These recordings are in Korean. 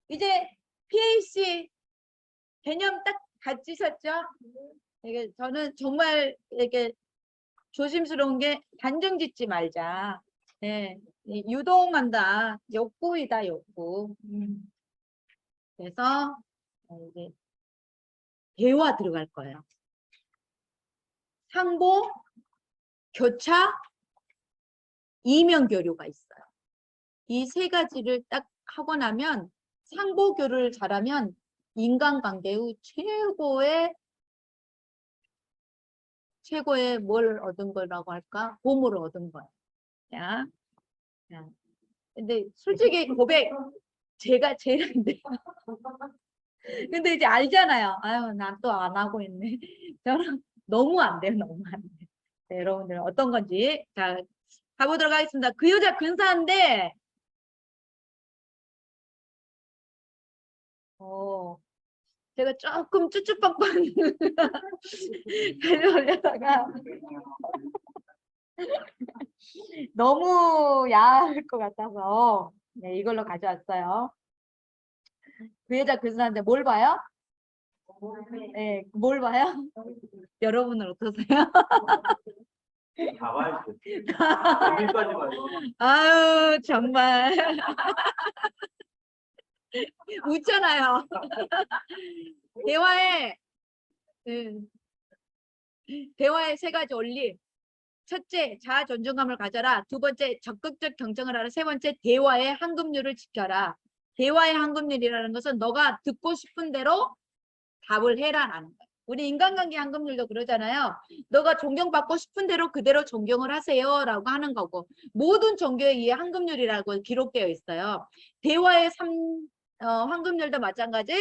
이제 PAC 개념 딱 갖추셨죠? 이게 저는 정말 이렇게 조심스러운 게 단정 짓지 말자. 네, 유동한다. 욕구이다, 욕구. 그래서 이제 대화 들어갈 거예요. 상보, 교차, 이면교류가 있어요. 이 세 가지를 딱 하고 나면 상보교류를 잘하면 인간관계의 최고의 뭘 얻은 거라고 할까? 보물을 얻은 거예요. 자, 근데 솔직히 고백 제가 제일 안 돼요. 근데 이제 알잖아요. 아유, 난 또 안 하고 있네. 저는 너무 안 돼요. 너무 안 돼요. 네, 여러분들 어떤 건지 자 가보도록 하겠습니다. 그 여자 근사한데 제가 조금 쭈쭈빵빵 올려다가 너무 야할 것 같아서 네, 이걸로 가져왔어요. 그 여자 근사한데 뭘 봐요? 네, 뭘 봐요? 여러분은 어떠세요? 봐봐야지. 아유 정말 웃잖아요. 대화의 세 가지 원리. 첫째, 자아 존중감을 가져라. 두 번째, 적극적 경청을 하라. 세 번째, 대화의 황금률을 지켜라. 대화의 황금률이라는 것은 너가 듣고 싶은 대로 답을 해라라는 거예요. 우리 인간관계 황금률도 그러잖아요. 너가 존경받고 싶은 대로 그대로 존경을 하세요 라고 하는 거고, 모든 종교에 이 황금률이라고 기록되어 있어요. 대화의 황금률도 마찬가지.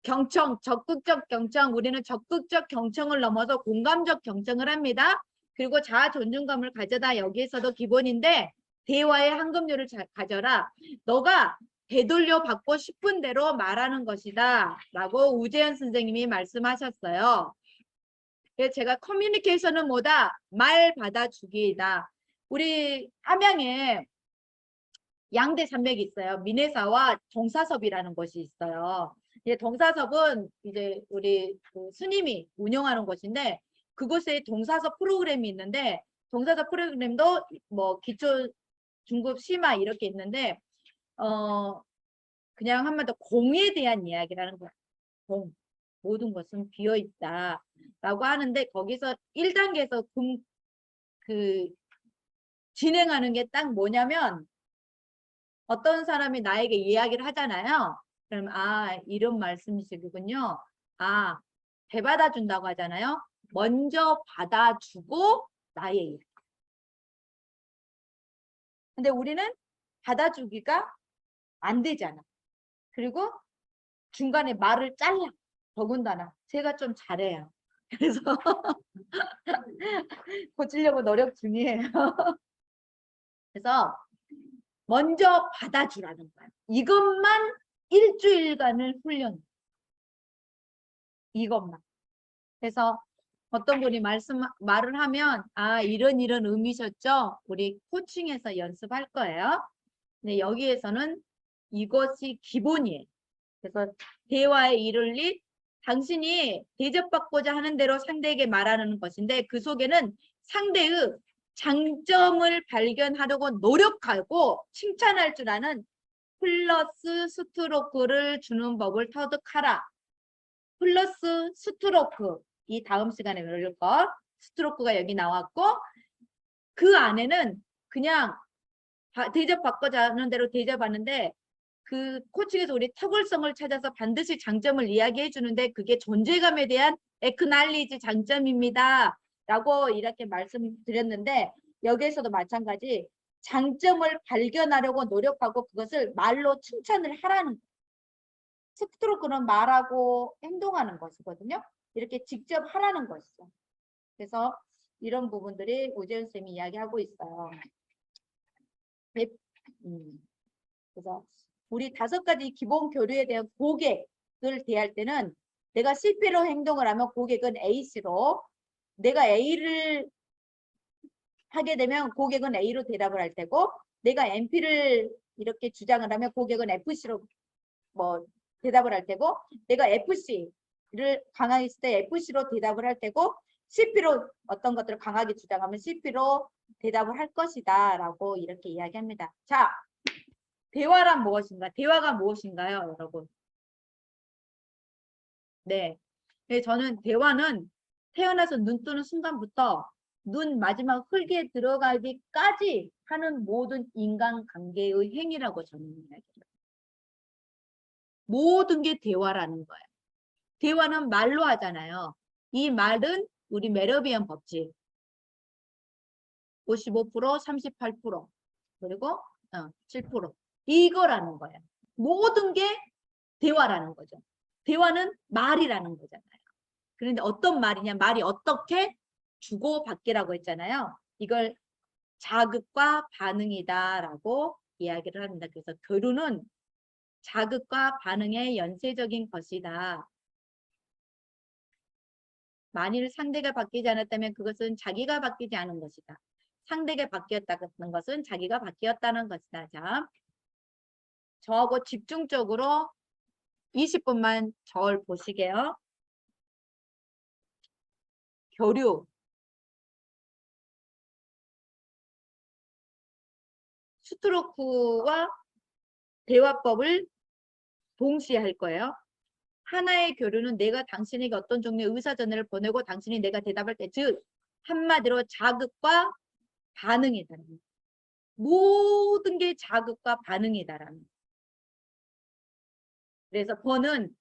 경청, 적극적 경청, 우리는 적극적 경청을 넘어서 공감적 경청을 합니다. 그리고 자아 존중감을 가져다 여기에서도 기본인데 대화의 황금률을 가져라. 너가 되돌려 받고 싶은 대로 말하는 것이다 라고 우재현 선생님이 말씀하셨어요. 그래서 제가 커뮤니케이션은 뭐다? 말 받아주기이다. 우리 함양에 양대 산맥이 있어요. 미네사와 동사섭이라는 곳이 있어요. 동사섭은 이제 우리 그 스님이 운영하는 곳인데 그곳에 동사섭 프로그램이 있는데 동사섭 프로그램도 뭐 기초, 중급, 심화 이렇게 있는데 그냥 한마디로 공에 대한 이야기라는 거야. 공. 모든 것은 비어있다 라고 하는데 거기서 1단계에서 진행하는 게 딱 뭐냐면 어떤 사람이 나에게 이야기를 하잖아요. 그럼 이런 말씀이시군요. 배받아 준다고 하잖아요. 먼저 받아주고 나의 일. 근데 우리는 받아주기가 안 되잖아. 그리고 중간에 말을 잘라. 더군다나 제가 좀 잘해요. 그래서 고치려고 노력 중이에요. 그래서 먼저 받아주라는 거야. 이것만 일주일간을 훈련. 이것만. 그래서 어떤 분이 말을 하면 이런 의미셨죠? 우리 코칭에서 연습할 거예요. 근데 여기에서는 이것이 기본이에요. 그래서 대화의 이룰리 당신이 대접받고자 하는 대로 상대에게 말하는 것인데 그 속에는 상대의 장점을 발견하려고 노력하고 칭찬할 줄 아는 플러스 스트로크를 주는 법을 터득하라. 플러스 스트로크. 이 다음 시간에 배울 거. 스트로크가 여기 나왔고 그 안에는 그냥 대접받고자 하는 대로 대접하는데 그 코칭에서 우리 특별성을 찾아서 반드시 장점을 이야기해 주는데 그게 존재감에 대한 에크날리지 장점입니다. 라고 이렇게 말씀드렸는데 여기에서도 마찬가지 장점을 발견하려고 노력하고 그것을 말로 칭찬을 하라는 거예요. 스트로크는 말하고 행동하는 것이거든요. 이렇게 직접 하라는 것이죠. 그래서 이런 부분들이 오재현 쌤이 이야기하고 있어요. 그래서 우리 5가지 기본 교류에 대한 고객을 대할 때는 내가 CP로 행동을 하면 고객은 AC로, 내가 A를 하게 되면 고객은 A로 대답을 할 테고, 내가 NP를 이렇게 주장을 하면 고객은 FC로 뭐 대답을 할 테고, 내가 FC를 강하게 했을 때 FC로 대답을 할 테고, CP로 어떤 것들을 강하게 주장하면 CP로 대답을 할 것이다 라고 이렇게 이야기합니다. 자, 대화란 무엇인가? 대화가 무엇인가요, 여러분? 네. 네, 저는 대화는 태어나서 눈 뜨는 순간부터 눈 마지막 흙에 들어가기까지 하는 모든 인간관계의 행위라고 저는 이야기해요. 모든 게 대화라는 거예요. 대화는 말로 하잖아요. 이 말은 우리 메러비언 법칙 55%, 38% 그리고 7% 이거라는 거예요. 모든 게 대화라는 거죠. 대화는 말이라는 거잖아요. 그런데 어떤 말이냐, 말이 어떻게 주고받기라고 했잖아요. 이걸 자극과 반응이다라고 이야기를 합니다. 그래서 교류는 자극과 반응의 연쇄적인 것이다. 만일 상대가 바뀌지 않았다면 그것은 자기가 바뀌지 않은 것이다. 상대가 바뀌었다는 것은 자기가 바뀌었다는 것이다. 자, 저하고 집중적으로 20분만 저를 보시게요. 교류. 스트로크와 대화법을 동시에 할 거예요. 하나의 교류는 내가 당신에게 어떤 종류의 의사전화를 보내고 당신이 내가 대답할 때, 즉 한마디로 자극과 반응이다라는 거예요. 모든 게 자극과 반응이다라는 거예요. 그래서 번은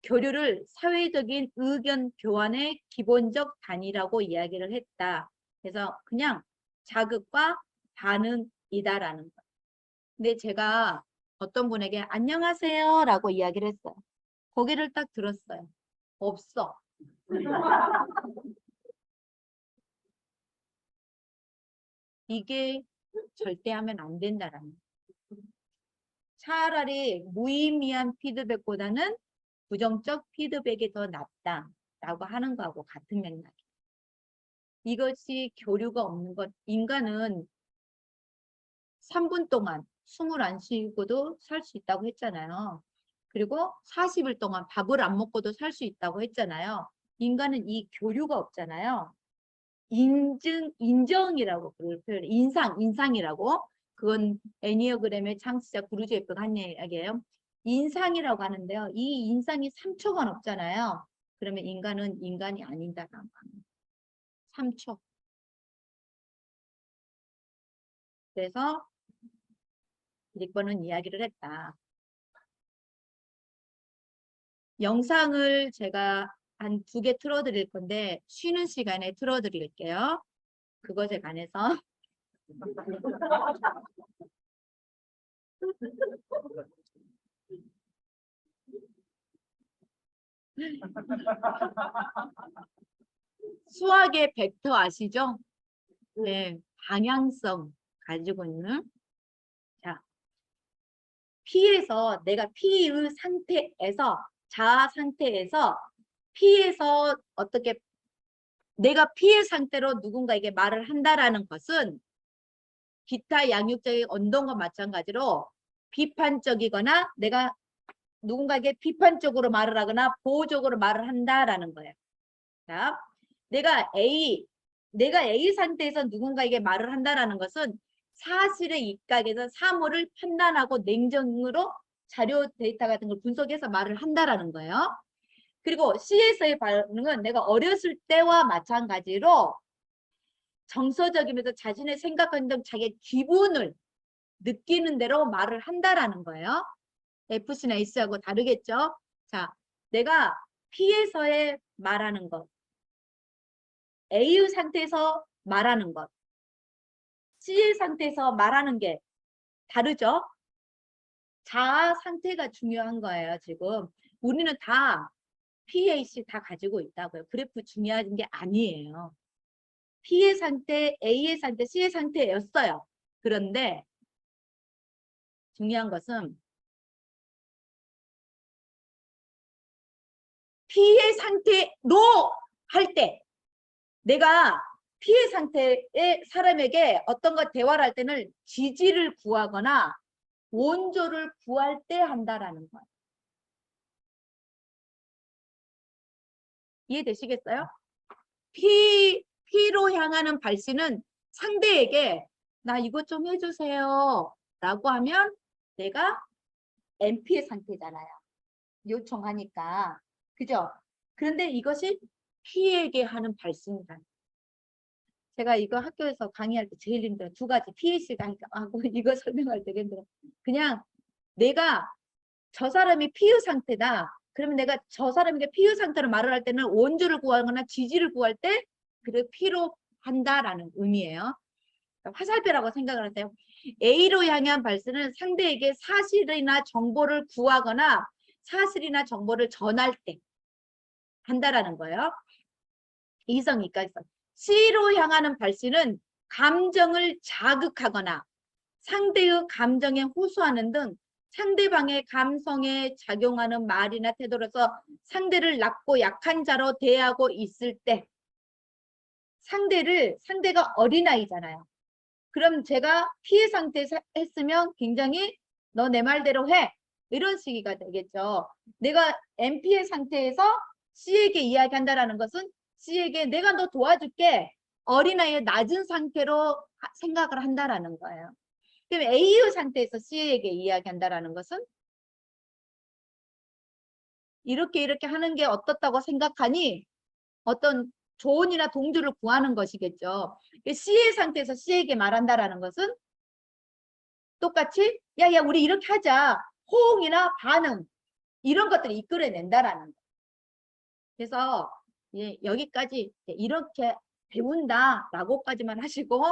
교류를 사회적인 의견 교환의 기본적 단위라고 이야기를 했다. 그래서 그냥 자극과 반응이다라는 거예요. 근데 제가 어떤 분에게 안녕하세요 라고 이야기를 했어요. 고개를 딱 들었어요. 없어. 이게 절대 하면 안 된다라는 거예요. 차라리 무의미한 피드백보다는 부정적 피드백이 더 낫다라고 하는 거하고 같은 맥락이에요. 이것이 교류가 없는 것. 인간은 3분 동안 숨을 안 쉬고도 살 수 있다고 했잖아요. 그리고 40일 동안 밥을 안 먹고도 살 수 있다고 했잖아요. 인간은 이 교류가 없잖아요. 인정이라고 그걸 표현해. 인상이라고. 그건 애니어그램의 창시자 구루즈 에프가 한 이야기예요. 인상이라고 하는데요. 이 인상이 3초간 없잖아요. 그러면 인간은 인간이 아니다라는 겁니다. 3초. 그래서 닉번은 이야기를 했다. 영상을 제가 한 2개 틀어드릴 건데 쉬는 시간에 틀어드릴게요. 그것에 관해서 수학의 벡터 아시죠? 네, 방향성 가지고 있는. 자, P에서 내가 P의 상태에서 자아 상태에서 P에서 어떻게 내가 P의 상태로 누군가에게 말을 한다라는 것은 기타 양육적인 언동과 마찬가지로 비판적이거나 내가 누군가에게 비판적으로 말을 하거나 보호적으로 말을 한다라는 거예요. 자, 내가 A 상태에서 누군가에게 말을 한다라는 것은 사실의 입각에서 사물을 판단하고 냉정으로 자료 데이터 같은 걸 분석해서 말을 한다라는 거예요. 그리고 C에서의 반응은 내가 어렸을 때와 마찬가지로 정서적이면서 자신의 생각, 행동, 자기의 기분을 느끼는 대로 말을 한다라는 거예요. FC나 S하고 다르겠죠? 자, 내가 P에서의 말하는 것, A의 상태에서 말하는 것, C의 상태에서 말하는 게 다르죠? 자아 상태가 중요한 거예요, 지금. 우리는 다 PAC 다 가지고 있다고요. 그래프 중요한 게 아니에요. P의 상태, A의 상태, C의 상태였어요. 그런데 중요한 것은 P의 상태로 할 때 내가 피해 상태의 사람에게 어떤 것 대화를 할 때는 지지를 구하거나 원조를 구할 때 한다라는 거예요. 이해되시겠어요? P로 향하는 발신은 상대에게 나 이것 좀 해주세요 라고 하면 내가 NP의 상태잖아요. 요청하니까. 그죠? 그런데 이것이 P에게 하는 발신이다. 제가 이거 학교에서 강의할 때 제일 힘들어. 두 가지. PAC 강의하고 이거 설명할 때 힘들어. 그냥 내가 저 사람이 피유 상태다. 그러면 내가 저 사람에게 피유 상태로 말을 할 때는 원조를 구하거나 지지를 구할 때 그를 P로 한다라는 의미예요. 화살표라고 생각을 하세요. A로 향한 발신은 상대에게 사실이나 정보를 구하거나 사실이나 정보를 전할 때 한다라는 거예요. 이성이니까 C로 향하는 발신은 감정을 자극하거나 상대의 감정에 호소하는 등 상대방의 감성에 작용하는 말이나 태도로서 상대를 낮고 약한 자로 대하고 있을 때 상대가 어린아이잖아요. 그럼 제가 피해 상태에 했으면 굉장히 너 내 말대로 해. 이런 식이가 되겠죠. 내가 NP의 상태에서 C에게 이야기한다는 것은 C에게 내가 너 도와줄게. 어린아이의 낮은 상태로 생각을 한다라는 거예요. 그럼 A의 상태에서 C에게 이야기한다라는 것은 이렇게 하는 게 어떻다고 생각하니 어떤 조언이나 동조를 구하는 것이겠죠. C의 상태에서 C에게 말한다라는 것은 똑같이 야야 우리 이렇게 하자. 호응이나 반응 이런 것들을 이끌어낸다라는 거예요. 그래서 여기까지 이렇게 배운다라고까지만 하시고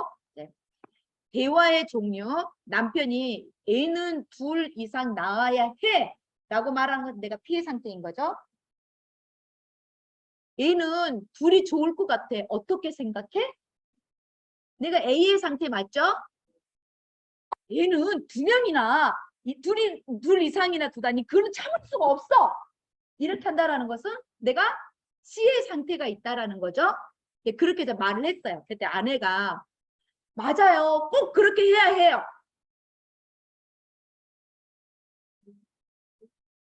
대화의 종류 남편이 애는 둘 이상 낳아야 해 라고 말하는 건 내가 피해 상태인 거죠. 애는 둘이 좋을 것 같아. 어떻게 생각해? 내가 A의 상태 맞죠? 얘는 두 명이나 둘 이상이나 두다니 그건 참을 수가 없어. 이렇게 한다라는 것은 내가 C의 상태가 있다라는 거죠. 그렇게 말을 했어요. 그때 아내가 맞아요. 꼭 그렇게 해야 해요.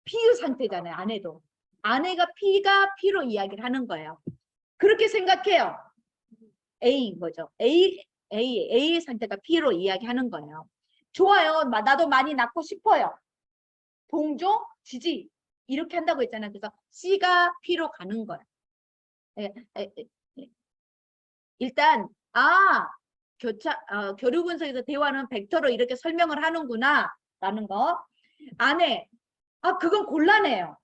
P의 상태잖아요. 아내도. 아내가 P로 이야기를 하는 거예요. 그렇게 생각해요. A인 거죠. A의 상태가 P로 이야기하는 거예요. 좋아요. 나도 많이 낳고 싶어요. 동조, 지지 이렇게 한다고 했잖아요. 그래서 C가 P로 가는 거예요. 일단 교류 분석에서 대화는 벡터로 이렇게 설명을 하는구나 라는 거. 안에 그건 곤란해요.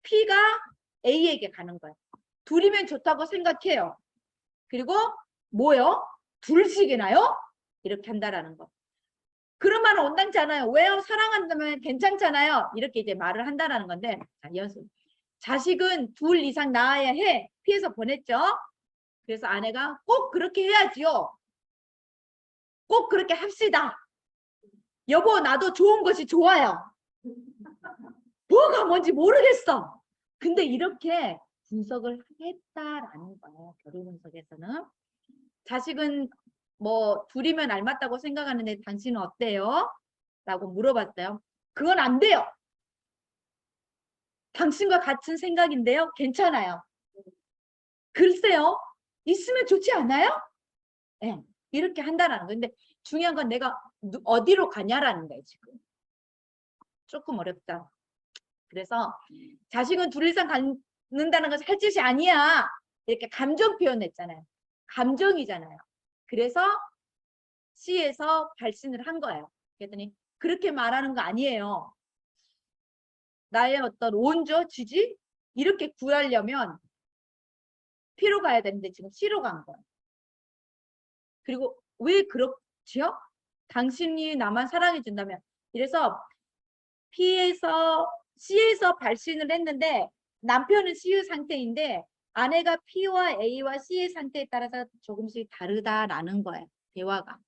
P가 A에게 가는 거예요. 둘이면 좋다고 생각해요. 그리고 뭐요? 둘씩이나요? 이렇게 한다라는 거. 그런 말은 온당치 않아요. 왜요? 사랑한다면 괜찮잖아요. 이렇게 이제 말을 한다라는 건데 연습. 자식은 둘 이상 낳아야 해. P에서 보냈죠. 그래서 아내가 꼭 그렇게 해야지요. 꼭 그렇게 합시다. 여보 나도 좋은 것이 좋아요. 뭐가 뭔지 모르겠어. 근데 이렇게 분석을 했다라는 거예요. 교류 분석에서는. 자식은 뭐 둘이면 알맞다고 생각하는데 당신은 어때요? 라고 물어봤어요. 그건 안 돼요. 당신과 같은 생각인데요. 괜찮아요. 글쎄요. 있으면 좋지 않아요? 네, 이렇게 한다라는 거예요. 근데 중요한 건 내가 어디로 가냐라는 거예요. 지금. 조금 어렵다. 그래서 자식은 둘 이상 갖는다는 것은 할 짓이 아니야. 이렇게 감정 표현했잖아요. 감정이잖아요. 그래서 C에서 발신을 한 거예요. 그랬더니 그렇게 말하는 거 아니에요. 나의 어떤 원조, 지지 이렇게 구하려면 P로 가야 되는데 지금 C로 간 거예요. 그리고 왜 그렇지요? 당신이 나만 사랑해 준다면. 이래서 C에서 발신을 했는데 남편은 C의 상태인데 아내가 P와 A와 C의 상태에 따라서 조금씩 다르다라는 거예요. 대화가.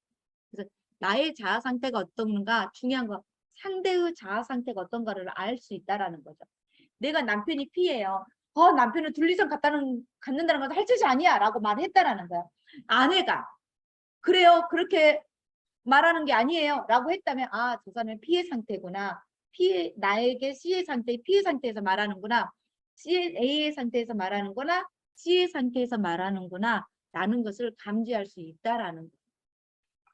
그래서 나의 자아 상태가 어떤가 중요한 거 상대의 자아 상태가 어떤가를 알 수 있다라는 거죠. 내가 남편이 P예요. 남편은 둘 이상 갖는다는 건 할 짓이 아니야 라고 말했다라는 거야. 아내가 그래요. 그렇게 말하는 게 아니에요 라고 했다면 아, 저 사람은 피해 상태구나. 나에게 C의 상태, 피해 상태에서 말하는구나. A의 상태에서 말하는구나. C의 상태에서 말하는구나. 라는 것을 감지할 수 있다라는 거예요.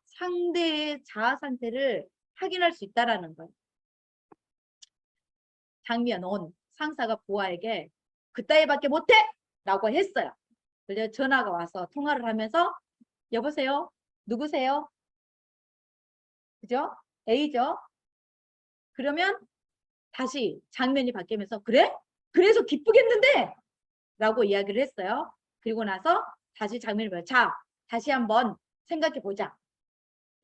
상대의 자아 상태를 확인할 수 있다라는 거예요. 장미연 온 상사가 부하에게 그따위밖에 못해! 라고 했어요. 그래서 전화가 와서 통화를 하면서 여보세요? 누구세요? 그죠? A죠? 그러면 다시 장면이 바뀌면서 그래? 그래서 기쁘겠는데? 라고 이야기를 했어요. 그리고 나서 다시 장면을 보여. 자, 다시 한번 생각해 보자.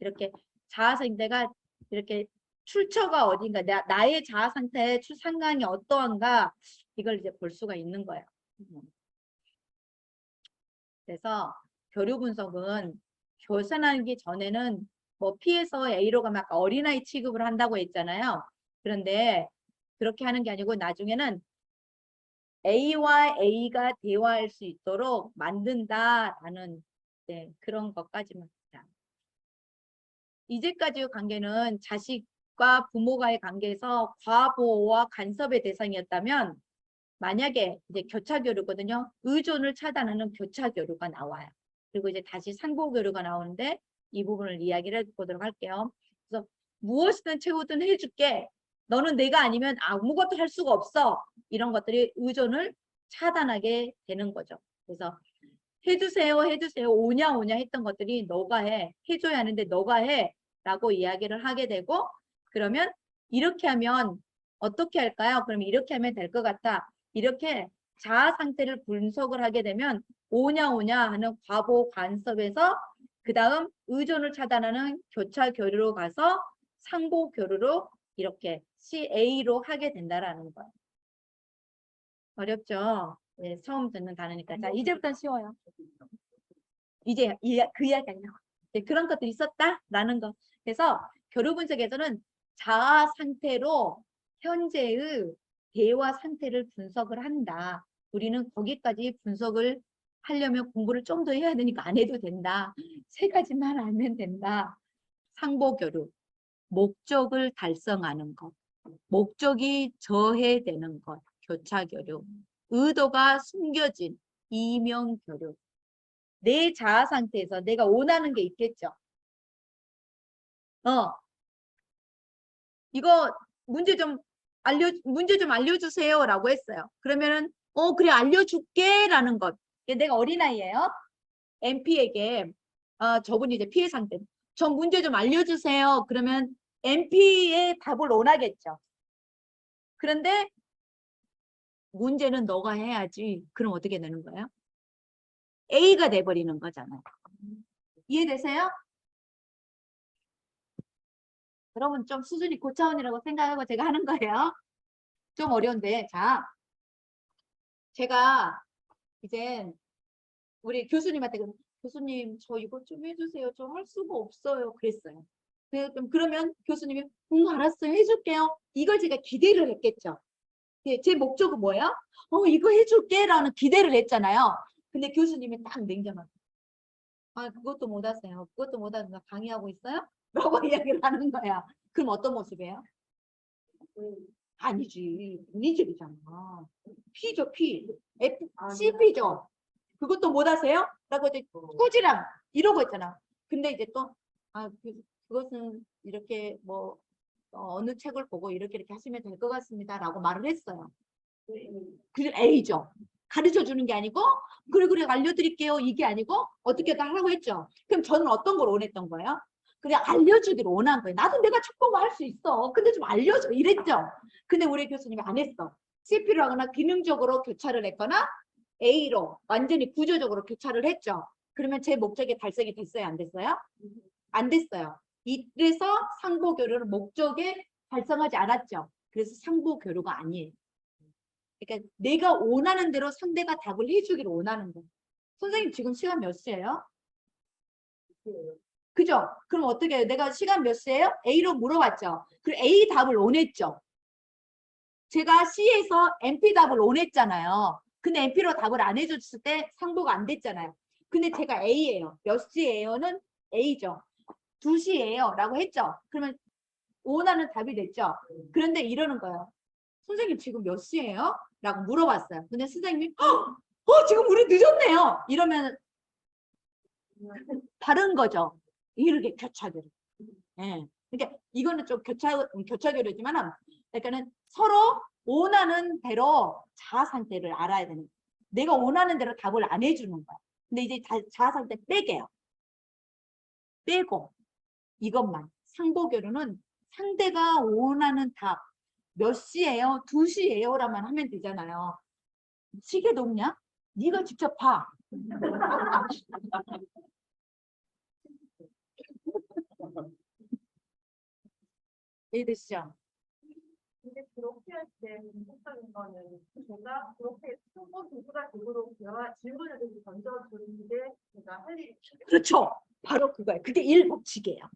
이렇게 자아 상태가 이렇게 출처가 어딘가, 나의 자아 상태의 상황이 어떠한가 이걸 이제 볼 수가 있는 거예요. 그래서 교류 분석은 교선하기 전에는 뭐 P에서 A로 가면 아까 어린아이 취급을 한다고 했잖아요. 그런데 그렇게 하는 게 아니고 나중에는 A와 A가 대화할 수 있도록 만든다라는 네, 그런 것까지만. 이제까지의 관계는 자식과 부모가의 관계에서 과보호와 간섭의 대상이었다면 만약에 이제 교차교류거든요. 의존을 차단하는 교차교류가 나와요. 그리고 이제 다시 상보교류가 나오는데 이 부분을 이야기를 해보도록 할게요. 그래서 무엇이든 채우든 해줄게. 너는 내가 아니면 아무것도 할 수가 없어. 이런 것들이 의존을 차단하게 되는 거죠. 그래서 해주세요, 해주세요. 오냐, 오냐 했던 것들이 너가 해. 해줘야 하는데 너가 해. 라고 이야기를 하게 되고 그러면 이렇게 하면 어떻게 할까요? 그럼 이렇게 하면 될 것 같아. 이렇게 자아 상태를 분석을 하게 되면 오냐 오냐 하는 과보 간섭에서 그 다음 의존을 차단하는 교차 교류로 가서 상보 교류로 이렇게 CA로 하게 된다라는 거예요. 어렵죠? 네, 처음 듣는 단어니까. 자, 이제부터는 쉬워요. 이제 그 이야기 하려고. 네, 그런 것들이 있었다라는 거. 그래서 교류 분석에서는 자아 상태로 현재의 대화 상태를 분석을 한다. 우리는 거기까지 분석을 하려면 공부를 좀 더 해야 되니까 안 해도 된다. 세 가지만 알면 된다. 상보교류, 목적을 달성하는 것, 목적이 저해되는 것, 교차교류, 의도가 숨겨진 이명교류. 내 자아 상태에서 내가 원하는 게 있겠죠. 이거 문제 좀 알려주세요 라고 했어요. 그러면은 그래 알려줄게 라는 것. 내가 어린아이예요. MP에게 저분이 이제 피해 상태. 저 문제 좀 알려주세요. 그러면 MP의 답을 원하겠죠. 그런데 문제는 너가 해야지. 그럼 어떻게 되는 거예요? A가 돼버리는 거잖아요. 이해되세요? 여러분 좀 수준이 고차원이라고 생각하고 제가 하는 거예요. 좀 어려운데 자 제가 이제 우리 교수님한테 교수님 저 이거 좀 해주세요. 저 할 수가 없어요. 그랬어요. 그러면 교수님이 알았어요. 해줄게요. 이걸 제가 기대를 했겠죠. 제 목적은 뭐예요? 이거 해줄게 라는 기대를 했잖아요. 근데 교수님이 딱 냉정하게 그것도 못 하세요. 그것도 못 하세요. 강의하고 있어요? 라고 이야기를 하는 거야. 그럼 어떤 모습이에요? 아니지. 인위적이잖아. P죠, P. CP죠. 그것도 못 하세요? 라고 이제 꾸지람 이러고 있잖아. 근데 이제 또 그것은 이렇게 뭐 어느 책을 보고 이렇게 하시면 될 것 같습니다. 라고 말을 했어요. 그게 A죠. 가르쳐 주는 게 아니고 그래 알려드릴게요. 이게 아니고 어떻게 하라고 했죠. 그럼 저는 어떤 걸 원했던 거예요? 그냥 알려주기를 원한 거예요. 나도 내가 축구공 할 수 있어. 근데 좀 알려줘. 이랬죠. 근데 우리 교수님이 안 했어. CP로 하거나 기능적으로 교차를 했거나 A로 완전히 구조적으로 교차를 했죠. 그러면 제 목적이 달성이 됐어요? 안 됐어요? 안 됐어요. 이래서 상보교류를 목적에 달성하지 않았죠. 그래서 상보교류가 아니에요. 그러니까 내가 원하는 대로 상대가 답을 해주기를 원하는 거예요. 선생님 지금 시간 몇 시예요? 그죠? 그럼 어떻게 해요? 내가 시간 몇 시예요? A로 물어봤죠. 그리고 A 답을 원했죠. 제가 C에서 MP 답을 원했잖아요. 근데 MP로 답을 안 해줬을 때 상보가 안 됐잖아요. 근데 제가 A예요. 몇 시예요는 A죠. 2시예요 라고 했죠. 그러면 원하는 답이 됐죠. 그런데 이러는 거예요. 선생님 지금 몇 시예요? 라고 물어봤어요. 근데 선생님이 지금 우리 늦었네요. 이러면 다른 거죠. 이렇게 교차교류. 예. 그러니까 이거는 좀 교차교류지만 그러니까는 서로 원하는 대로 자아 상태를 알아야 되는 거예요. 내가 원하는 대로 답을 안 해주는 거야. 근데 이제 자아 상태 빼게요. 빼고 이것만. 상보교류는 상대가 원하는 답 몇 시예요? 2시예요? 라만 하면 되잖아요. 시계도 없냐? 네가 직접 봐. 이해되시죠? 근데 그렇게 할 때 궁극적인 거는 제가 그렇게 한번 교수가 되도록 제가 질문을 계속 던져주는 게 제가 할 일이 그렇죠. 바로 그거예요. 그게 일법칙이에요.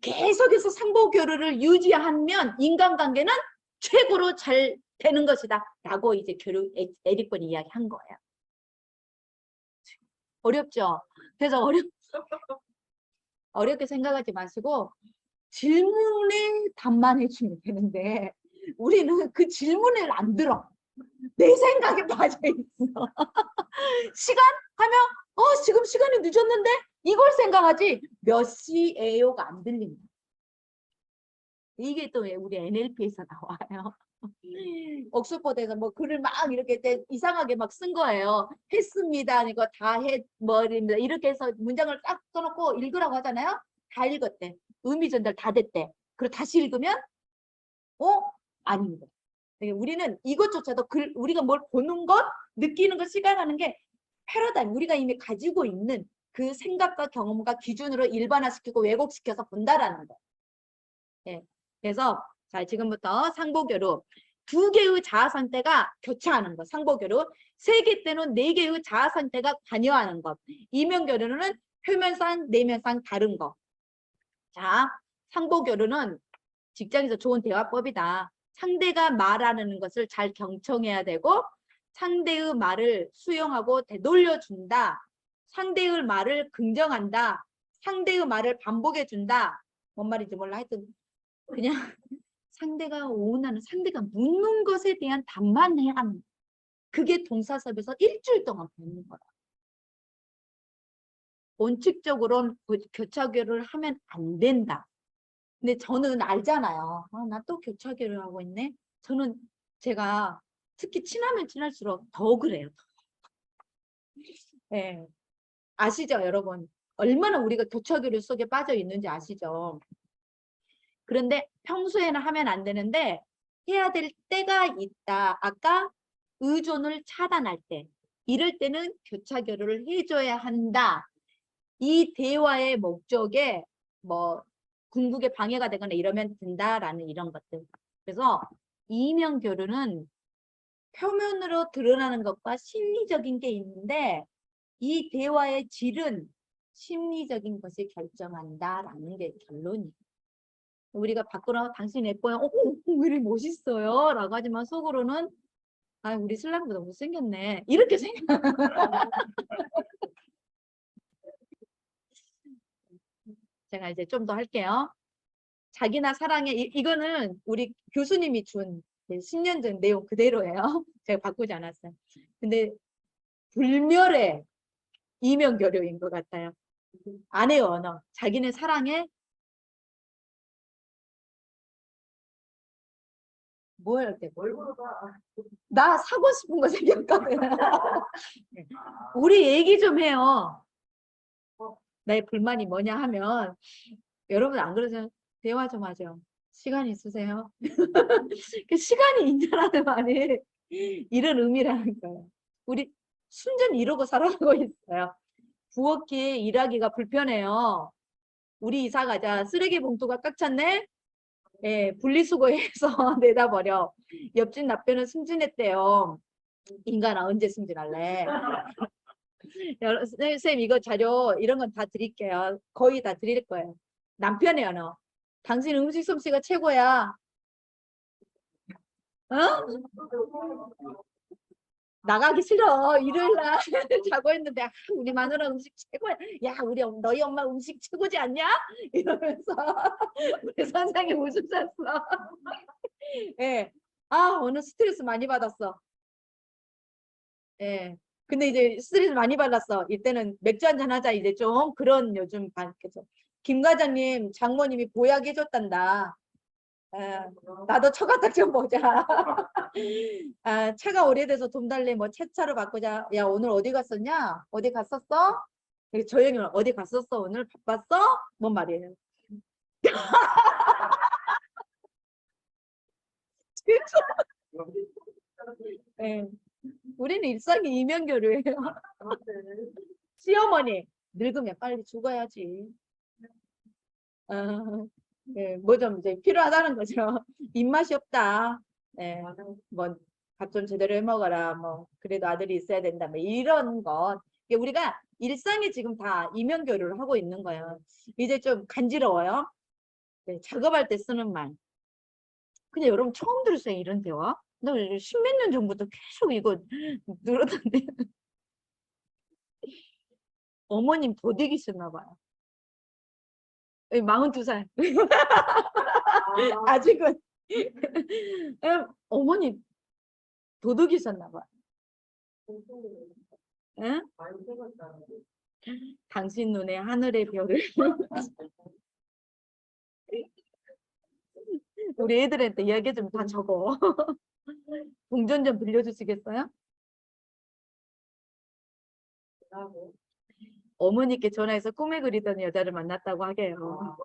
계속해서 상보교류를 유지하면 인간관계는 최고로 잘 되는 것이다. 라고 이제 에릭번이 이야기한 거예요. 어렵죠? 그래서 어렵게 생각하지 마시고 질문에 답만 해주면 되는데 우리는 그 질문을 안 들어. 내 생각에 빠져 있어. 시간 하면 지금 시간이 늦었는데 이걸 생각하지 몇 시에요가 안 들린다. 이게 또 우리 NLP에서 나와요. 옥스퍼드에서 뭐 글을 막 이렇게 이상하게 막 쓴 거예요. 했습니다. 이거 다 뭐입니다. 이렇게 해서 문장을 딱 써놓고 읽으라고 하잖아요. 다 읽었대. 의미 전달 다 됐대. 그리고 다시 읽으면 아닙니다. 우리는 이것조차도 우리가 뭘 보는 것, 느끼는 것, 시각하는 게 패러다임, 우리가 이미 가지고 있는 그 생각과 경험과 기준으로 일반화시키고 왜곡시켜서 본다라는 거. 예. 그래서 자, 지금부터 상보교류 2개의 자아 상태가 교차하는 것, 상보교류. 3개 때는 4개의 자아 상태가 관여하는 것. 이면교류는 표면상, 내면상 다른 거. 자, 상보교류는 직장에서 좋은 대화법이다. 상대가 말하는 것을 잘 경청해야 되고 상대의 말을 수용하고 되돌려준다. 상대의 말을 긍정한다. 상대의 말을 반복해준다. 뭔 말인지 몰라. 하여튼 그냥 상대가 원하는, 상대가 묻는 것에 대한 답만 해야 하는. 그게 동사섭에서 일주일 동안 배우는 거야. 원칙적으로는 교차교류를 하면 안 된다. 근데 저는 알잖아요. 나 또 교차교류를 하고 있네. 제가 특히 친하면 친할수록 더 그래요. 네. 아시죠, 여러분? 얼마나 우리가 교차교류 속에 빠져 있는지 아시죠? 그런데 평소에는 하면 안 되는데 해야 될 때가 있다. 아까 의존을 차단할 때. 이럴 때는 교차교류를 해줘야 한다. 이 대화의 목적에 뭐 궁극에 방해가 되거나 이러면 된다라는 이런 것들. 그래서 이면교류는 표면으로 드러나는 것과 심리적인 게 있는데 이 대화의 질은 심리적인 것이 결정한다라는 게 결론이에요. 우리가 밖으로 당신 예뻐요. 왜 이렇게 멋있어요? 라고 하지만 속으로는 우리 신랑보다 못생겼네. 이렇게 생각. 제가 이제 좀 더 할게요. 자기나 사랑해. 이거는 우리 교수님이 준 10년 전 내용 그대로예요. 제가 바꾸지 않았어요. 근데 불멸의 이면교류인 것 같아요. 아내의 언어. 자기는 사랑해. 뭘 할 때? 뭘 물어봐. 나 사고 싶은 거 생겼거든. 우리 얘기 좀 해요. 나의 불만이 뭐냐 하면 여러분 안 그러세요? 대화 좀 하죠. 시간 있으세요? 그 시간이 있냐라는 말이 이런 의미라는 거예요. 우리 순전히 이러고 살아가고 있어요. 부엌에 일하기가 불편해요. 우리 이사 가자. 쓰레기 봉투가 꽉 찼네? 예, 분리수거해서 내다 버려. 옆집 남편은 승진했대요. 인간아, 언제 승진할래? 선생님, 이거 자료, 이런 건 다 드릴게요. 거의 다 드릴 거예요. 남편의 언어. 당신 음식 솜씨가 최고야. 어? 나가기 싫어. 일요일 날 자고 있는데 아, 우리 마누라 음식 최고야. 야 우리 너희 엄마 음식 최고지 않냐? 이러면서 우리 선생님 웃음 샀어. 예. 아 오늘 스트레스 많이 받았어. 예. 근데 이제 스트레스 많이 받았어. 이때는 맥주 한잔 하자. 이제 좀 그런 요즘 반께서 김 과장님 장모님이 보약 해줬단다. 예. 나도 처가딱 좀 보자. 아, 차가 오래돼서 돈 달래 뭐 차로 바꾸자. 야 오늘 어디 갔었냐? 어디 갔었어? 되게 조용히 어디 갔었어? 오늘 바빴어? 뭔 말이에요? 예. 우리는 일상이 이면교류예요. 시어머니 늙으면 빨리 죽어야지. 어, 예, 뭐 좀 이제 필요하다는 거죠. 입맛이 없다. 예, 뭐밥 좀 제대로 해 먹어라. 뭐 그래도 아들이 있어야 된다. 뭐 이런 것. 이게 우리가 일상에 지금 다 이면교류를 하고 있는 거예요. 이제 좀 간지러워요. 네, 작업할 때 쓰는 말. 근데 여러분 처음 들으세요 이런 대화? 나 십몇 년 전부터 계속 이거 늘었던데 어머님 도둑이셨나 봐요. 42살. 아직은 어머니 도둑이셨나 봐. 응? 당신 눈에 하늘의 별을 우리 애들한테 이야기 좀 다 적어. 동전 좀 빌려주시겠어요? 어머니께 전화해서 꿈에 그리던 여자를 만났다고 하게요.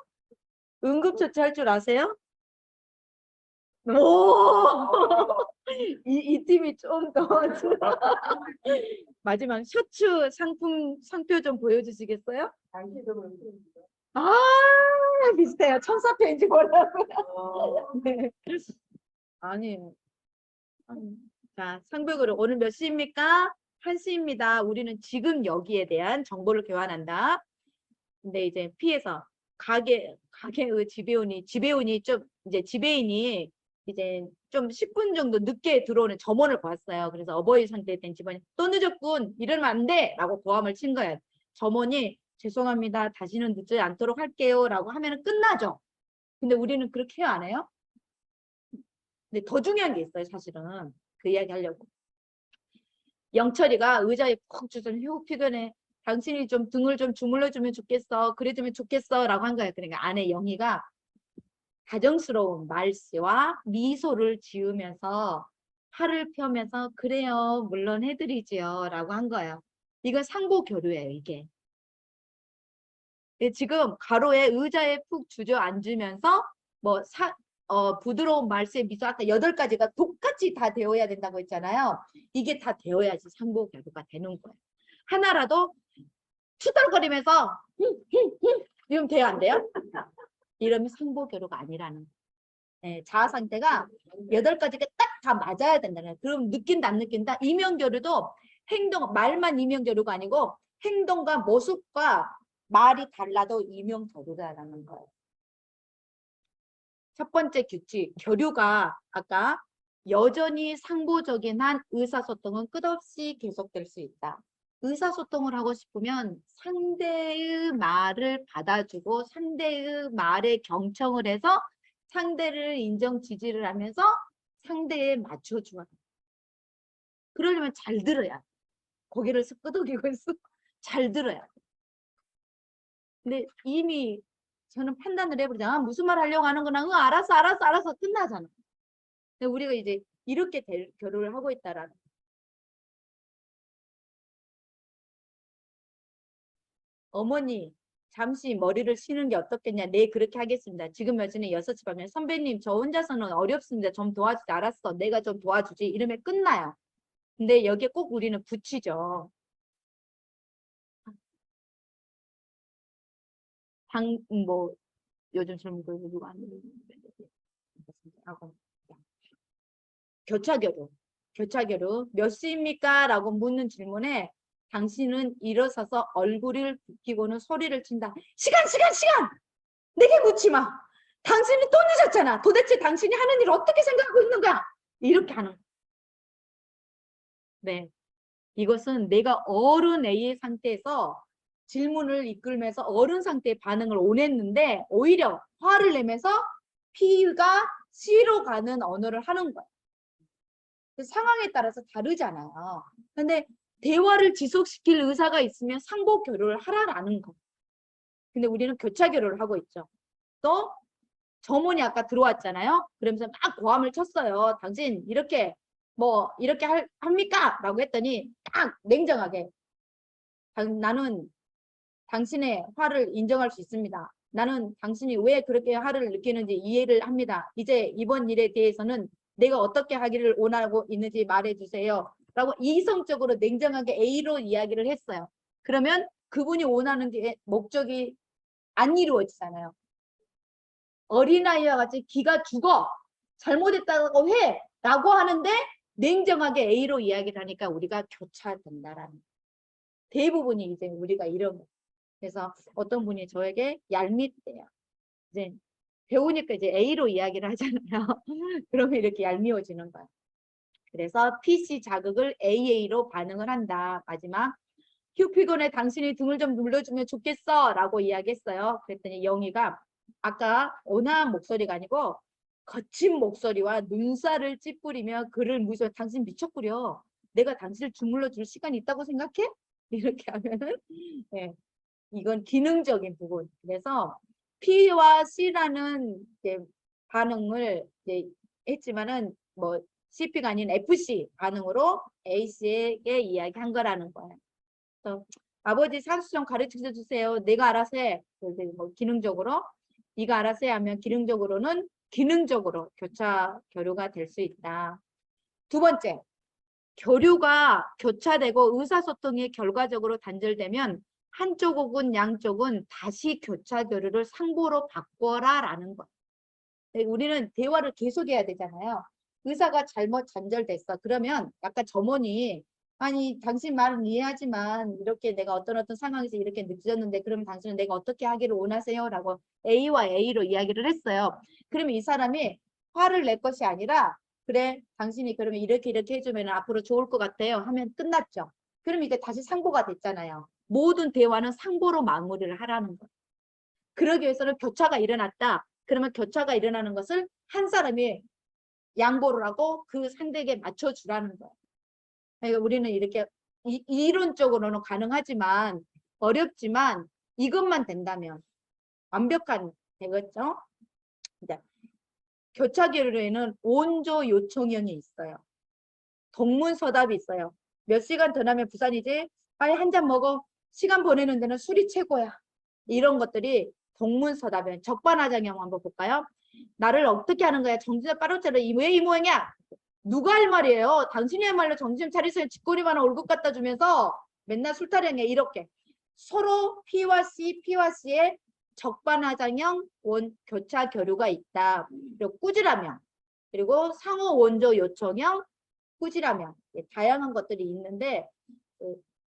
응급처치 할 줄 아세요? 오! 이 팀이 좀 더. 마지막 셔츠 상표 좀 보여주시겠어요? 아, 비슷해요. 천사표인지 몰라고요. 네. 아니, 자, 상벽으로 오늘 몇 시입니까? 1시입니다. 우리는 지금 여기에 대한 정보를 교환한다. 근데 이제 피해서 가게의 지배원이 좀 이제 지배인이 이제 좀 10분 정도 늦게 들어오는 점원을 봤어요. 그래서 어버이 상태에 된 집안이 또 늦었군. 이러면 안 돼. 라고 고함을 친 거예요. 점원이 죄송합니다. 다시는 늦지 않도록 할게요. 라고 하면 끝나죠. 근데 우리는 그렇게 해요, 안 해요? 근데 더 중요한 게 있어요, 사실은. 그 이야기 하려고. 영철이가 의자에 푹 주저는 휴 피곤해. 당신이 좀 등을 좀 주물러주면 좋겠어. 그래주면 좋겠어. 라고 한 거예요. 그러니까 아내 영희가 다정스러운 말씨와 미소를 지으면서 팔을 펴면서 그래요. 물론 해드리지요. 라고 한 거예요. 이건 상보교류예요. 이게. 지금 가로에 의자에 푹 주저앉으면서 뭐 부드러운 말씨의 미소 아까 8가지가 똑같이 다 되어야 된다고 했잖아요. 이게 다 되어야지 상보교류가 되는 거예요. 하나라도 투덜거리면서 이러면 돼요 안 돼요? 이러면 상보교류가 아니라는 거예요. 네, 자아 상태가 8가지가 딱 다 맞아야 된다는 거예요. 그럼 느낀다 안 느낀다? 이면교류도 말만 이면교류가 아니고 행동과 모습과 말이 달라도 이면교류라는 거예요. 첫 번째 규칙, 교류가 아까 여전히 상보적인 한 의사소통은 끝없이 계속될 수 있다. 의사소통을 하고 싶으면 상대의 말을 받아주고 상대의 말에 경청을 해서 상대를 인정 지지를 하면서 상대에 맞춰줘야 돼. 그러려면 잘 들어야 돼. 고개를 끄덕이고 있어. 잘 들어야 돼. 근데 이미 저는 판단을 해버리잖아. 아, 무슨 말 하려고 하는 거나 응 알았어 끝나잖아. 근데 우리가 이제 이렇게 교류를 하고 있다라는 어머니 잠시 머리를 쉬는 게 어떻겠냐. 네 그렇게 하겠습니다. 지금 몇 시는 6시 반에 선배님 저 혼자서는 어렵습니다. 좀 도와주지. 알았어. 내가 좀 도와주지. 이러면 끝나요. 근데 여기에 꼭 우리는 붙이죠. 뭐 요즘 젊은이들 누구 안 교차교류 몇 시입니까? 라고 묻는 질문에 당신은 일어서서 얼굴을 붉히고는 소리를 친다. 시간! 내게 묻지 마. 당신이 또 늦었잖아. 도대체 당신이 하는 일 어떻게 생각하고 있는가? 이렇게 하는 네. 이것은 내가 어른 A의 상태에서 질문을 이끌면서 어른 상태의 반응을 원했는데 오히려 화를 내면서 P가 C로 가는 언어를 하는 거예요. 그 상황에 따라서 다르잖아요. 근데 대화를 지속시킬 의사가 있으면 상보 교류를 하라라는 거. 근데 우리는 교차 교류를 하고 있죠. 또 점원이 아까 들어왔잖아요. 그러면서 막 고함을 쳤어요. 당신 이렇게 뭐 이렇게 합니까? 라고 했더니 딱 냉정하게 나는 당신의 화를 인정할 수 있습니다. 나는 당신이 왜 그렇게 화를 느끼는지 이해를 합니다. 이제 이번 일에 대해서는 내가 어떻게 하기를 원하고 있는지 말해주세요. 라고 이성적으로 냉정하게 A로 이야기를 했어요. 그러면 그분이 원하는 게 목적이 안 이루어지잖아요. 어린아이와 같이 기가 죽어. 잘못했다고 해. 라고 하는데 냉정하게 A로 이야기를 하니까 우리가 교차된다라는 대부분이 이제 우리가 이런 거. 그래서 어떤 분이 저에게 얄밉대요. 이제 배우니까 이제 A로 이야기를 하잖아요. 그러면 이렇게 얄미워지는 거야. 그래서 PC 자극을 AA로 반응을 한다. 마지막 휴피곤에 당신이 등을 좀 눌러주면 좋겠어 라고 이야기했어요. 그랬더니 영희가 아까 온화한 목소리가 아니고 거친 목소리와 눈살을 찌푸리며 그를 무시해 당신 미쳤구려. 내가 당신을 주물러 줄 시간이 있다고 생각해? 이렇게 하면은 네, 이건 기능적인 부분. 그래서 P와 C라는 이제 반응을 이제 했지만은 뭐 CP가 아닌 FC 반응으로 A씨에게 이야기한 거라는 거예요. 그래서 아버지 산수 좀 가르쳐 주세요. 내가 알아서 해. 뭐 기능적으로 네가 알아서 해 하면 기능적으로는 기능적으로 교차 교류가 될 수 있다. 두 번째, 교류가 교차되고 의사소통이 결과적으로 단절되면 한쪽 혹은 양쪽은 다시 교차 교류를 상보로 바꿔라 라는 거. 우리는 대화를 계속해야 되잖아요. 의사가 잘못 단절됐어. 그러면 약간 점원이 아니 당신 말은 이해하지만 이렇게 내가 어떤 상황에서 이렇게 늦어졌는데 그러면 당신은 내가 어떻게 하기를 원하세요? 라고 A와 A로 이야기를 했어요. 그러면 이 사람이 화를 낼 것이 아니라 그래 당신이 그러면 이렇게 해주면 앞으로 좋을 것 같아요 하면 끝났죠. 그럼 이제 다시 상보가 됐잖아요. 모든 대화는 상보로 마무리를 하라는 거예요. 그러기 위해서는 교차가 일어났다. 그러면 교차가 일어나는 것을 한 사람이 양보를 하고 그 상대에게 맞춰주라는 거예요. 그러니까 우리는 이렇게 이론적으로는 가능하지만 어렵지만 이것만 된다면 완벽한 되겠죠. 이제 교차 교류에는 원조 요청형이 있어요. 동문서답이 있어요. 몇 시간 더 나면 부산이지? 빨리 한 잔 먹어. 시간 보내는 데는 술이 최고야. 이런 것들이 동문서답이에요. 적반하장형 한번 볼까요? 나를 어떻게 하는 거야? 정신을 빠르처럼 왜 이 모양이야? 누가 할 말이에요? 당신이야말로 정신 차리세요. 쥐꼬리만 얼굴 갖다 주면서 맨날 술 타령해. 이렇게 서로 P와 C의 적반하장형 교차 교류가 있다. 그리고 꾸지람형 그리고 상호 원조 요청형 꾸지람형 다양한 것들이 있는데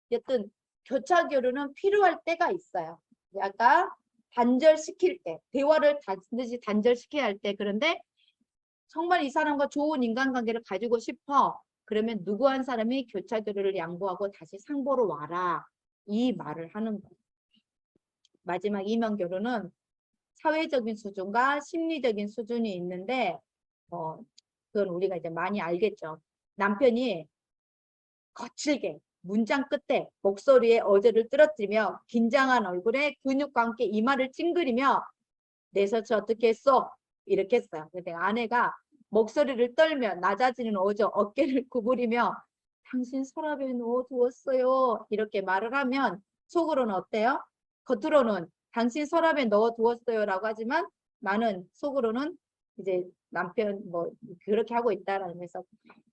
어쨌든 교차 교류는 필요할 때가 있어요. 아까 단절시킬 때 대화를 반드시 단절시켜야 할 때 그런데 정말 이 사람과 좋은 인간관계를 가지고 싶어. 그러면 누구 한 사람이 교차 교류를 양보하고 다시 상보로 와라. 이 말을 하는 거예요. 마지막 이면 교류는 사회적인 수준과 심리적인 수준이 있는데 그건 우리가 이제 많이 알겠죠. 남편이 거칠게 문장 끝에 목소리에 어조를 떨어뜨리며 긴장한 얼굴에 근육과 함께 이마를 찡그리며 내 서치 어떻게 했어? 이렇게 했어요. 근데 아내가 목소리를 떨며 낮아지는 어조 어깨를 구부리며 당신 서랍에 넣어두었어요. 이렇게 말을 하면 속으로는 어때요? 겉으로는 당신 서랍에 넣어두었어요 라고 하지만 나는 속으로는 이제 남편 뭐 그렇게 하고 있다라는 해서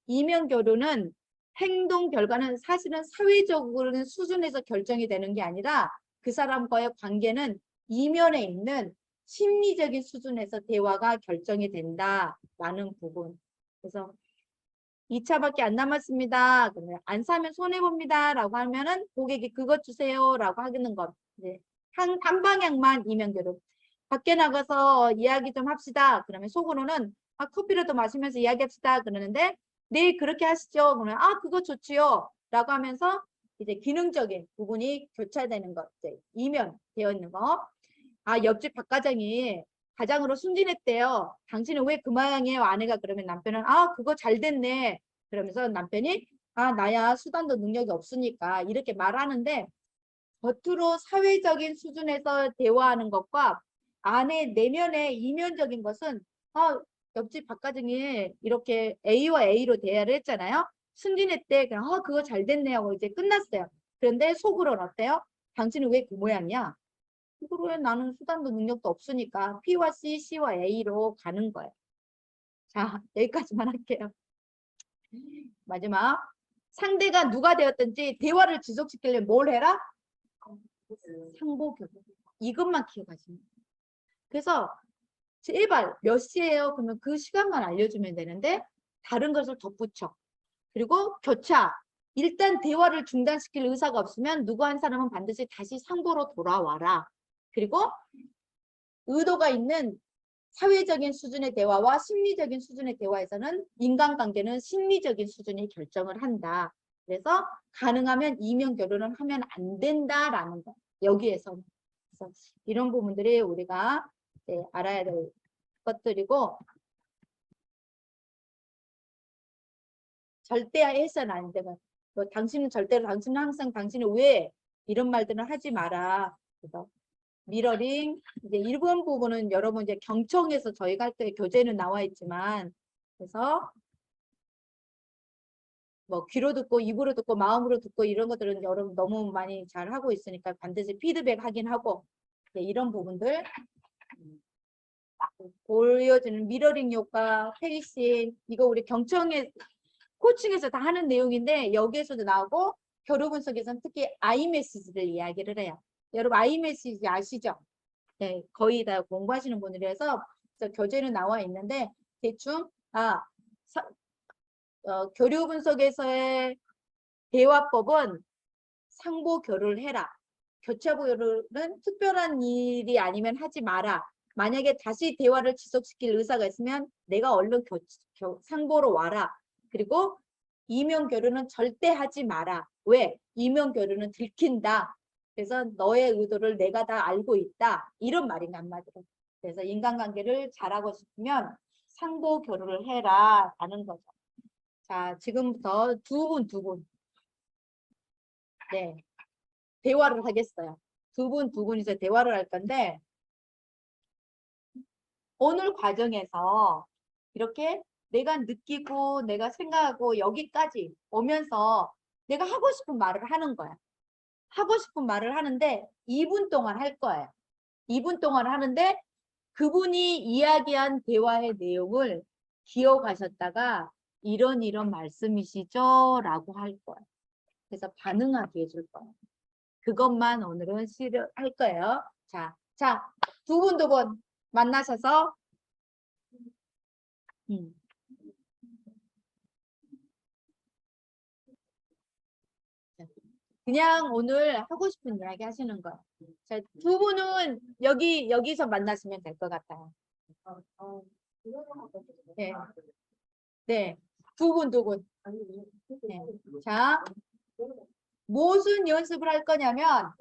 이면 교류는 행동 결과는 사실은 사회적으로는 수준에서 결정이 되는 게 아니라 그 사람과의 관계는 이면에 있는 심리적인 수준에서 대화가 결정이 된다라는 부분. 그래서 2차밖에 안 남았습니다. 그러면 안 사면 손해봅니다. 라고 하면은 고객이 그것 주세요. 라고 하는 것. 이제 한 방향만 이면교류. 밖에 나가서 이야기 좀 합시다. 그러면 속으로는 커피라도 마시면서 이야기합시다. 그러는데 네, 그렇게 하시죠. 그러면 아, 그거 좋지요. 라고 하면서 이제 기능적인 부분이 교차되는 것, 이제 이면되어 있는 거. 아, 옆집 박과장이 가장으로 승진했대요. 당신은 왜 그 모양이에요? 아내가 그러면 남편은 아, 그거 잘 됐네. 그러면서 남편이 아, 나야 수단도 능력이 없으니까 이렇게 말하는데 겉으로 사회적인 수준에서 대화하는 것과 안에 내면의 이면적인 것은 아, 옆집 박과장이 이렇게 A와 A로 대화를 했잖아요. 승진했대. 그냥 그거 잘 됐네 하고 이제 끝났어요. 그런데 속으로는 어때요? 당신은 왜 그 모양이야? 그거로 나는 수단도 능력도 없으니까 P와 C, C와 A로 가는 거예요. 자, 여기까지만 할게요. 마지막. 상대가 누가 되었든지 대화를 지속시키려면 뭘 해라? 상보교육. 이것만 기억하시면 돼요. 그래서 제발 몇 시예요? 그러면 그 시간만 알려주면 되는데 다른 것을 덧붙여. 그리고 교차. 일단 대화를 중단시킬 의사가 없으면 누구 한 사람은 반드시 다시 상보로 돌아와라. 그리고 의도가 있는 사회적인 수준의 대화와 심리적인 수준의 대화에서는 인간관계는 심리적인 수준이 결정을 한다. 그래서 가능하면 이명 결혼을 하면 안 된다라는 거. 여기에서. 그래서 이런 부분들이 우리가 알아야 될 것들이고 절대 해서는 안 되고 당신은 절대로 당신은 항상 당신은 왜 이런 말들은 하지 마라. 그래서 미러링 이제 일본 부분은 여러분 이제 경청에서 저희가 할 때 교재는 나와 있지만 그래서 뭐 귀로 듣고 입으로 듣고 마음으로 듣고 이런 것들은 여러분 너무 많이 잘 하고 있으니까 반드시 피드백 하긴 하고 이런 부분들 보여주는 미러링 효과, 페이싱 이거 우리 경청에 코칭에서 다 하는 내용인데 여기에서도 나오고 교류 분석에서는 특히 아이 메시지를 이야기를 해요. 여러분 아이 메시지 아시죠? 네, 거의 다 공부하시는 분들이라서 교재는 나와 있는데 대충 교류 분석에서의 대화법은 상보 교류를 해라. 교차 교류는 특별한 일이 아니면 하지 마라. 만약에 다시 대화를 지속시킬 의사가 있으면 내가 얼른 상보로 와라. 그리고 이명 교류는 절대 하지 마라. 왜? 이명 교류는 들킨다. 그래서 너의 의도를 내가 다 알고 있다. 이런 말인가 한마디로. 그래서 인간관계를 잘하고 싶으면 상보 교류를 해라. 라는 거죠. 자, 지금부터 두 분. 네. 대화를 하겠어요. 두 분이서 대화를 할 건데 오늘 과정에서 이렇게 내가 느끼고 내가 생각하고 여기까지 오면서 내가 하고 싶은 말을 하는 거야. 하고 싶은 말을 하는데 2분 동안 할 거예요. 2분 동안 하는데 그분이 이야기한 대화의 내용을 기억하셨다가 이런 말씀이시죠? 라고 할 거예요. 그래서 반응하게 해줄 거예요. 그것만 오늘은 할 거예요. 자, 두 분 만나셔서 그냥 오늘 하고 싶은 이야기 하시는 거예요. 자, 두 분은 여기서 만나시면 될 것 같아요. 네. 네. 두 분. 네. 자, 무슨 연습을 할 거냐면,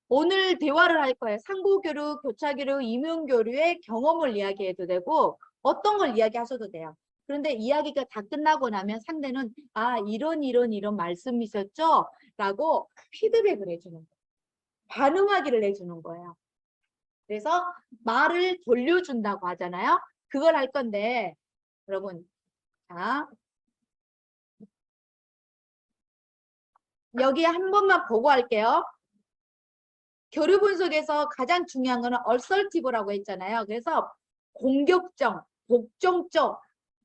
오늘 대화를 할 거예요. 상보교류, 교차교류, 이문교류의 경험을 이야기해도 되고, 어떤 걸 이야기하셔도 돼요. 그런데 이야기가 다 끝나고 나면 상대는 이런 말씀이셨죠? 라고 피드백을 해주는 거예요. 반응하기를 해주는 거예요. 그래서 말을 돌려준다고 하잖아요. 그걸 할 건데 여러분 자 여기 한 번만 보고 할게요. 교류 분석에서 가장 중요한 거는 assertive라고 했잖아요. 그래서 공격적, 복종적,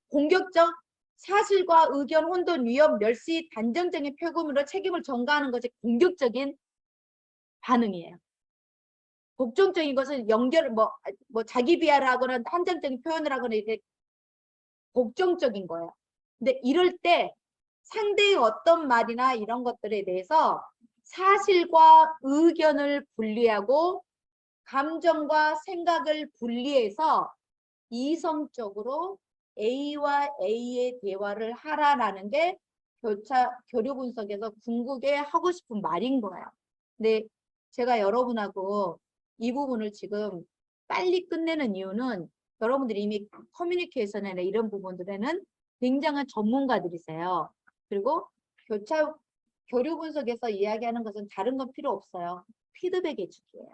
공격적 사실과 의견, 혼돈, 위협, 멸시, 단정적인 표금으로 책임을 전가하는 것이 공격적인 반응이에요. 복종적인 것은 뭐 자기 비하를 하거나 한정적인 표현을 하거나 이렇게 복종적인 거예요. 근데 이럴 때 상대의 어떤 말이나 이런 것들에 대해서 사실과 의견을 분리하고 감정과 생각을 분리해서 이성적으로 A와 A의 대화를 하라라는 게 교류 분석에서 궁극에 하고 싶은 말인 거예요. 근데 제가 여러분하고 이 부분을 지금 빨리 끝내는 이유는 여러분들이 이미 커뮤니케이션이나 이런 부분들에는 굉장한 전문가들이세요. 그리고 교류 분석에서 이야기하는 것은 다른 건 필요 없어요. 피드백 해주기예요.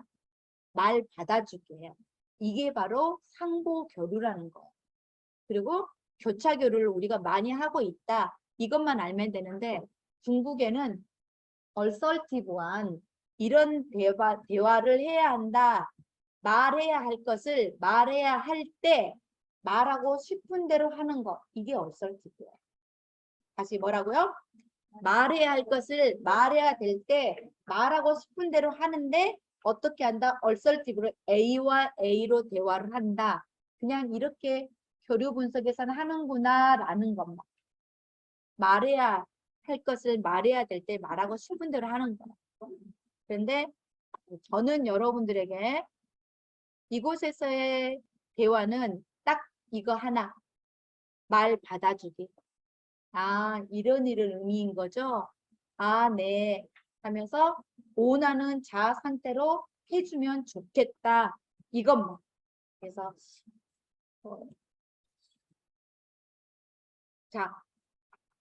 말 받아주기예요. 이게 바로 상보 교류라는 거예요. 그리고 교차 교류를 우리가 많이 하고 있다. 이것만 알면 되는데 중국에는 얼설티브한 이런 대화를 해야 한다. 말해야 할 것을 말해야 할 때 말하고 싶은 대로 하는 것. 이게 얼설티브예요. 다시 뭐라고요? 말해야 할 것을 말해야 될 때 말하고 싶은 대로 하는데 어떻게 한다? 얼설티브로 A와 A로 대화를 한다. 그냥 이렇게 교류 분석에서는 하는구나 라는 것만. 말해야 할 것을 말해야 될 때 말하고 싶은 대로 하는 거예요. 그런데 저는 여러분들에게 이곳에서의 대화는 딱 이거 하나. 말 받아주기. 아, 이런 의미인 거죠? 아, 네. 하면서 원하는 자아 상태로 해주면 좋겠다. 이것만. 그래서 자,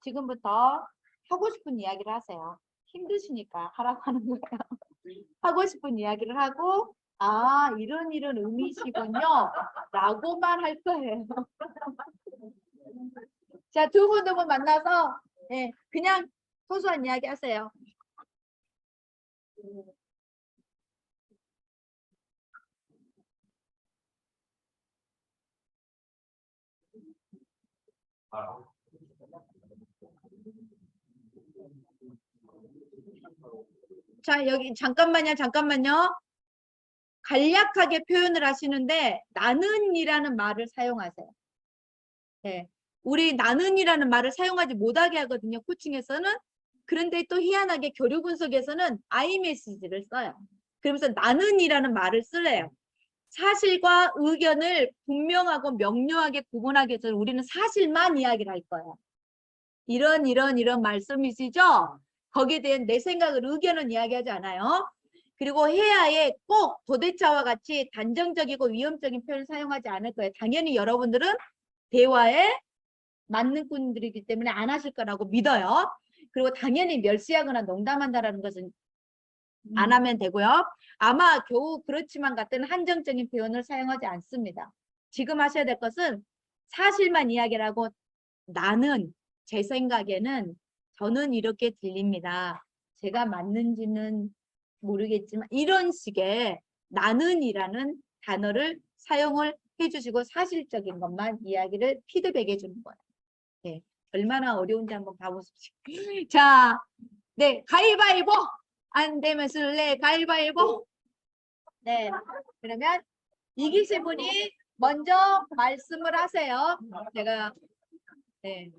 지금부터 하고 싶은 이야기를 하세요. 힘드시니까 하라고 하는 거예요. 하고 싶은 이야기를 하고 아, 이런 의미시군요. 라고만 할 거예요. 자, 두 분 만나서 네, 그냥 소소한 이야기 하세요. 자, 여기 잠깐만요. 간략하게 표현을 하시는데 나는이라는 말을 사용하세요. 네. 우리 나는이라는 말을 사용하지 못하게 하거든요. 코칭에서는. 그런데 또 희한하게 교류 분석에서는 I 메시지를 써요. 그러면서 나는이라는 말을 쓰래요. 사실과 의견을 분명하고 명료하게 구분하기 위해서 우리는 사실만 이야기를 할 거예요. 이런 말씀이시죠? 거기에 대한 내 생각을 의견은 이야기하지 않아요. 그리고 해야에 꼭 도대체와 같이 단정적이고 위험적인 표현을 사용하지 않을 거예요. 당연히 여러분들은 대화에 맞는 분들이기 때문에 안 하실 거라고 믿어요. 그리고 당연히 멸시하거나 농담한다라는 것은 안 하면 되고요. 아마 겨우 그렇지만 같은 한정적인 표현을 사용하지 않습니다. 지금 하셔야 될 것은 사실만 이야기를 하고 나는 제 생각에는 저는 이렇게 들립니다. 제가 맞는지는 모르겠지만 이런 식의 나는이라는 단어를 사용을 해주시고 사실적인 것만 이야기를 피드백해 주는 거예요. 네, 얼마나 어려운지 한번 봐보십시오. 자, 네, 가위바위보! 안 되면 술래 가위바위보! 네, 그러면 이기실 분이 먼저 말씀을 하세요. 제가, 네.